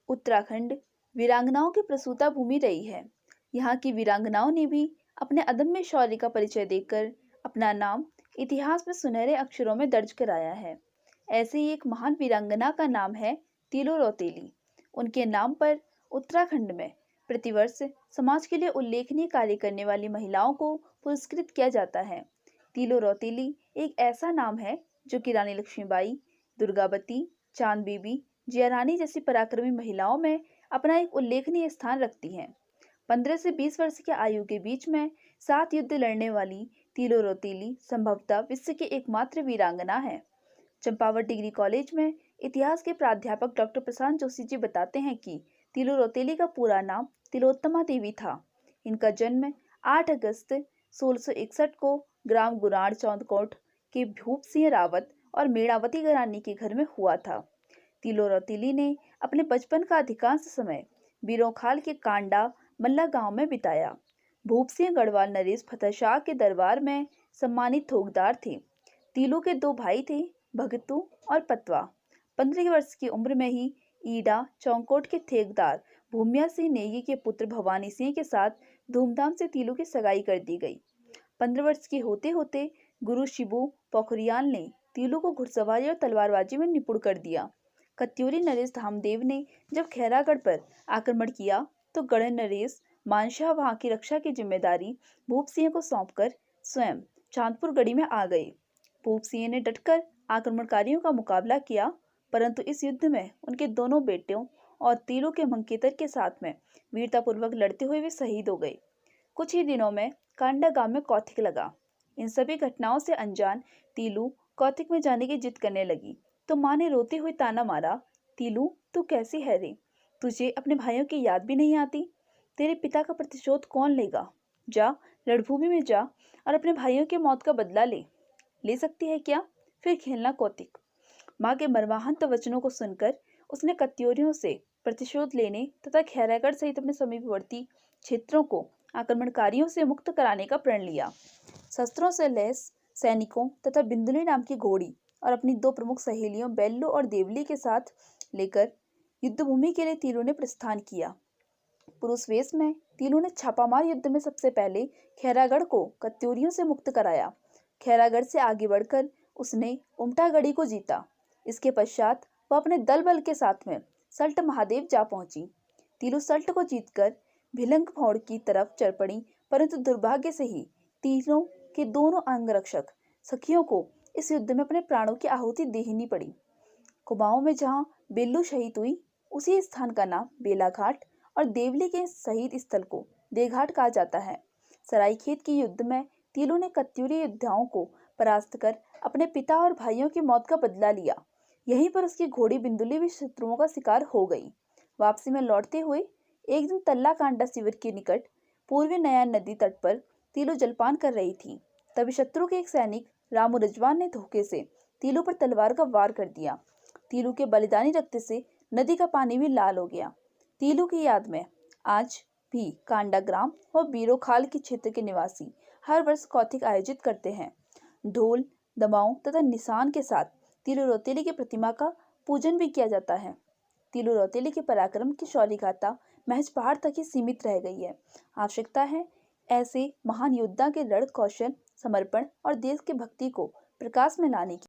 उत्तराखंड वीरांगनाओं की प्रसूता भूमि रही है। यहाँ की वीरांगनाओं ने भी अपने अदम्य शौर्य का परिचय देकर अपना नाम इतिहास में सुनहरे अक्षरों में दर्ज कराया है। ऐसे ही एक महान वीरांगना का नाम है तीलो रौतेली। उनके नाम पर उत्तराखंड में प्रतिवर्ष समाज के लिए उल्लेखनीय कार्य करने वाली महिलाओं को पुरस्कृत किया जाता है। तीलो रौतेली एक ऐसा नाम है जो कि रानी लक्ष्मीबाई, दुर्गावती, चांद बीबी, जिया रानी जैसी पराक्रमी महिलाओं में अपना एक उल्लेखनीय स्थान रखती हैं। 15 से 20 वर्ष की आयु के बीच में 7 युद्ध लड़ने वाली तीलो रौतेली संभवतः विश्व की एकमात्र वीरांगना है। चंपावत डिग्री कॉलेज में इतिहास के प्राध्यापक डॉक्टर प्रशांत जोशी जी बताते हैं कि तीलो रौतेली का पूरा नाम तिलोत्तमा देवी था। इनका जन्म 8 अगस्त 1661 को ग्राम गुराड़ चौंदकोट के भूप सिंह रावत और मेड़ावती घराने के घर में हुआ था। तीलो रौतेली ने अपने बचपन का अधिकांश समय बीरोंखाल के कांडा मल्ला गांव में बिताया। भूप सिंह गढ़वाल नरेश फतेह शाह के दरबार में सम्मानित थोकदार थे। तीलो के 2 भाई थे, भगतू और पतवा। 15 वर्ष की उम्र में ही ईडा चौंकोट के ठेकेदार भूमिया सिंह नेगी के पुत्र भवानी सिंह के साथ धूमधाम से तीलो की सगाई कर दी गई। 15 वर्ष के होते होते गुरु शिबू पोखरियाल ने तीलो को घुड़सवारी और तलवारबाजी में निपुण कर दिया। कत्यूरी नरेश धामदेव ने जब खैरागढ़ पर आक्रमण किया तो गढ़ नरेश मानशाह वहां की रक्षा की जिम्मेदारी भूप सिंह को सौंपकर स्वयं चांदपुर गढ़ी में आ गए। भूप सिंह ने डटकर आक्रमणकारियों का मुकाबला किया, परंतु इस युद्ध में उनके दोनों बेटों और तीलो के मंकेतर के साथ में वीरतापूर्वक लड़ते हुए वे शहीद हो गए। कुछ ही दिनों में कांडा गांव में कौथिक लगा। इन सभी घटनाओं से अनजान तीलू कौथिक में जाने की जिद करने लगी तो माँ ने रोते हुए ताना मारा, तीलू तू कैसी है रे? तुझे अपने भाइयों की याद भी नहीं आती? तेरे पिता का प्रतिशोध कौन लेगा? जा रणभूमि में जा और अपने भाइयों की मौत का बदला ले सकती है क्या? फिर खेलना कौतिक। माँ के मर्माहंत वचनों को सुनकर उसने कत्यूरियों से प्रतिशोध लेने तथा खैरागढ़ सहित अपने समीपवर्ती क्षेत्रों को आक्रमणकारियों से मुक्त कराने का प्रण लिया। शस्त्रों से लैस सैनिकों तथा बिंदुली नाम की घोड़ी और अपनी 2 प्रमुख सहेलियों बेल्लो और देवली के साथ लेकर युद्धभूमि के लिए तीलो ने प्रस्थान किया। पुरुष वेश में तीलो ने छापामार युद्ध में सबसे पहले खैरागढ़ को कत्यूरियों से मुक्त कराया। खैरागढ़ से आगे बढ़कर उसने उमटागढ़ी को जीता। इसके पश्चात वह अपने दल बल के साथ में सल्ट महादेव जा पहुंची। तीलो सल्ट को जीतकर भिलंग फोड़ की तरफ चल पड़ी, परंतु दुर्भाग्य से ही तीलो के दोनों अंगरक्षक सखियों को इस युद्ध में अपने प्राणों की आहुति देनी पड़ी। कुमाऊं में जहां बेल्लू शहीद हुई, उसी स्थान का नाम बेलाघाट और देवली के शहीद स्थल को देघाट कहा जाता है। सरायखेत के युद्ध में तीलो ने कत्यूरी योद्धाओं को परास्त कर अपने पिता और भाइयों की मौत का बदला लिया। यहीं पर उसकी घोड़ी बिंदुली भी शत्रुओं का शिकार हो गई। वापसी में लौटते हुए एक दिन तल्ला कांडा शिविर के निकट पूर्वी नयान नदी तट पर तीलो जलपान कर रही थी। तभी शत्रु के एक सैनिक रामू रजवान ने धोखे से तीलो पर तलवार का वार कर दिया। तीलो के बलिदानी रक्त से नदी का पानी भी लाल हो गया। तीलो की याद में आज भी कांडा ग्राम और बीरोखाल के क्षेत्र के निवासी हर वर्ष कौथिक आयोजित करते हैं। ढोल, दमाओं तथा निशान के साथ तीलो रौतेली की प्रतिमा का पूजन भी किया जाता है। तीलो रौतेली के पराक्रम की शौर्य गाथा महज पहाड़ तक ही सीमित रह गई है। आवश्यकता है ऐसे महान योद्धा के रण कौशल, समर्पण और देश की भक्ति को प्रकाश में लाने की।